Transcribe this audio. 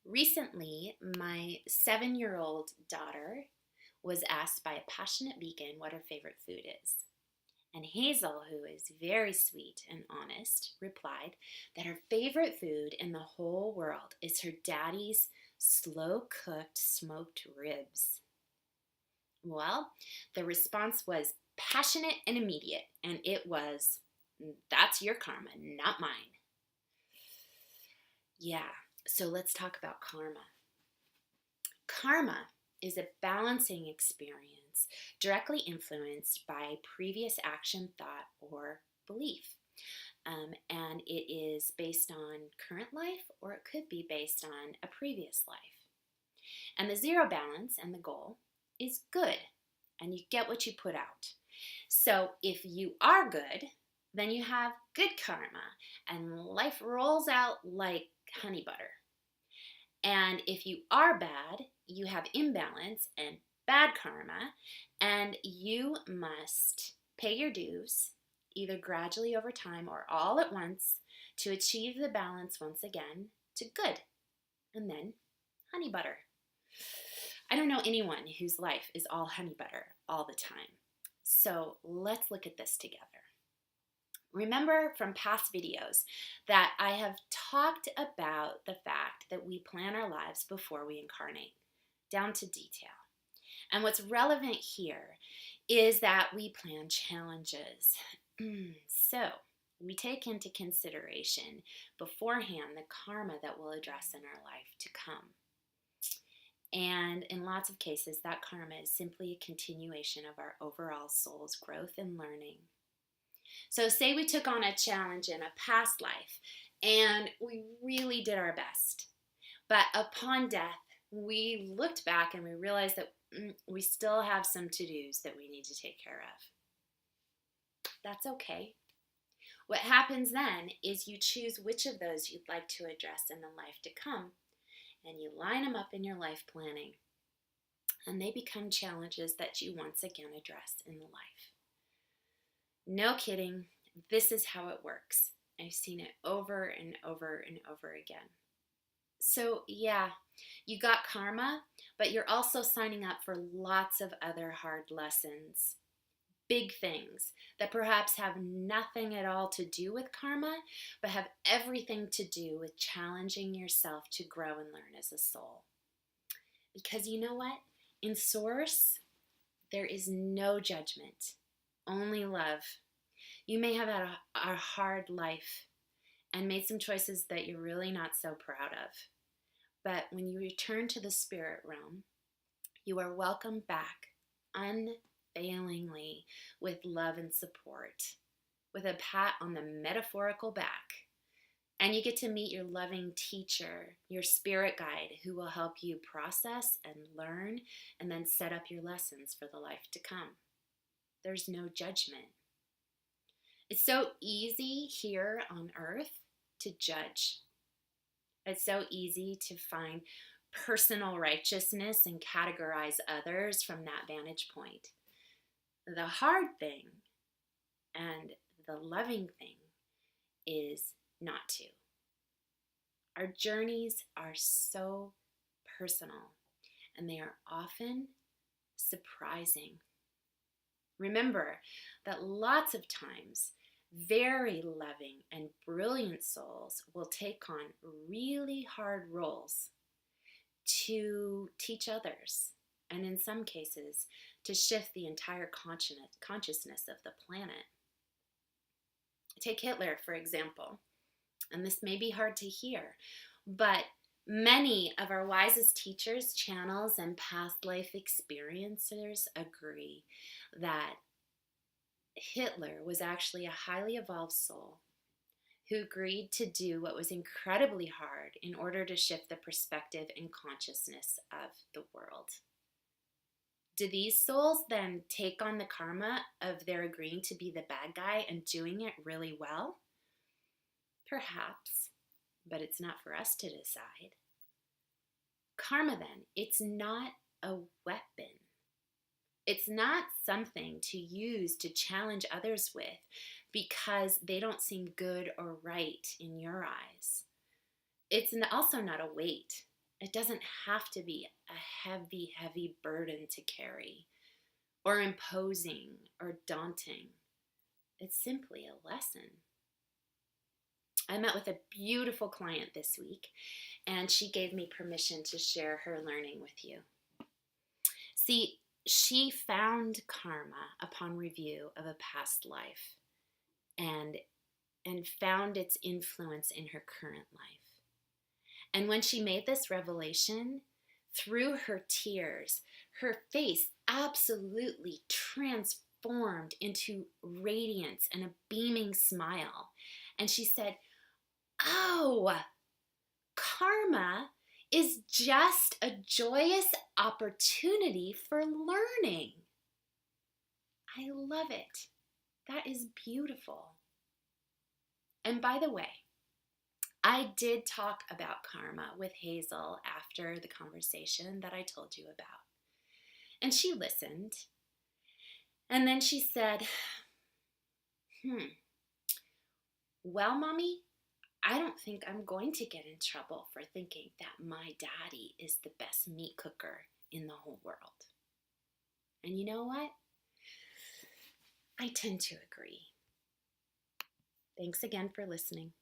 Recently, my 7-year-old daughter was asked by a passionate vegan what her favorite food is. And Hazel, who is very sweet and honest, replied that her favorite food in the whole world is her daddy's slow cooked smoked ribs. Well, the response was passionate and immediate, and it was, "That's your karma, not mine." Yeah, so let's talk about karma. Karma is a balancing experience directly influenced by previous action, thought, or belief. And it is based on current life or it could be based on a previous life. And the zero balance and the goal is good, and you get what you put out. So if you are good, then you have good karma, and life rolls out like honey butter. And if you are bad, you have imbalance and bad karma, and you must pay your dues, either gradually over time or all at once, to achieve the balance once again to good, and then honey butter. I don't know anyone whose life is all honey butter all the time. So let's look at this together. Remember from past videos that I have talked about the fact that we plan our lives before we incarnate, down to detail. And what's relevant here is that we plan challenges. So we take into consideration beforehand the karma that we'll address in our life to come. And in lots of cases, that karma is simply a continuation of our overall soul's growth and learning. So say we took on a challenge in a past life and we really did our best. But upon death, we looked back and we realized that we still have some to-dos that we need to take care of. That's okay. What happens then is you choose which of those you'd like to address in the life to come, and you line them up in your life planning, and they become challenges that you once again address in the life. No kidding, this is how it works. I've seen it over and over and over again. So yeah, you got karma, but you're also signing up for lots of other hard lessons. Big things that perhaps have nothing at all to do with karma, but have everything to do with challenging yourself to grow and learn as a soul. Because you know what? In Source, there is no judgment, only love. You may have had a hard life and made some choices that you're really not so proud of. But when you return to the spirit realm, you are welcomed back unfailingly with love and support, with a pat on the metaphorical back. And you get to meet your loving teacher, your spirit guide, who will help you process and learn and then set up your lessons for the life to come. There's no judgment. It's so easy here on earth to judge. It's so easy to find personal righteousness and categorize others from that vantage point. The hard thing and the loving thing is not to. Our journeys are so personal, and they are often surprising. Remember that lots of times, very loving and brilliant souls will take on really hard roles to teach others, and in some cases, to shift the entire consciousness of the planet. Take Hitler, for example, and this may be hard to hear, but many of our wisest teachers, channels, and past life experiencers agree that Hitler was actually a highly evolved soul who agreed to do what was incredibly hard in order to shift the perspective and consciousness of the world. Do these souls then take on the karma of their agreeing to be the bad guy and doing it really well? Perhaps, but it's not for us to decide. Karma then, it's not a weapon. It's not something to use to challenge others with because they don't seem good or right in your eyes. It's also not a weight. It doesn't have to be a heavy, heavy burden to carry, or imposing or daunting. It's simply a lesson. I met with a beautiful client this week, and she gave me permission to share her learning with you. See, she found karma upon review of a past life and found its influence in her current life. And when she made this revelation, through her tears, her face absolutely transformed into radiance and a beaming smile. And she said, "Oh, karma is just a joyous opportunity for learning." I love it. That is beautiful. And by the way, I did talk about karma with Hazel after the conversation that I told you about. And she listened. And then she said, well, Mommy, I don't think I'm going to get in trouble for thinking that my daddy is the best meat cooker in the whole world. And you know what? I tend to agree. Thanks again for listening.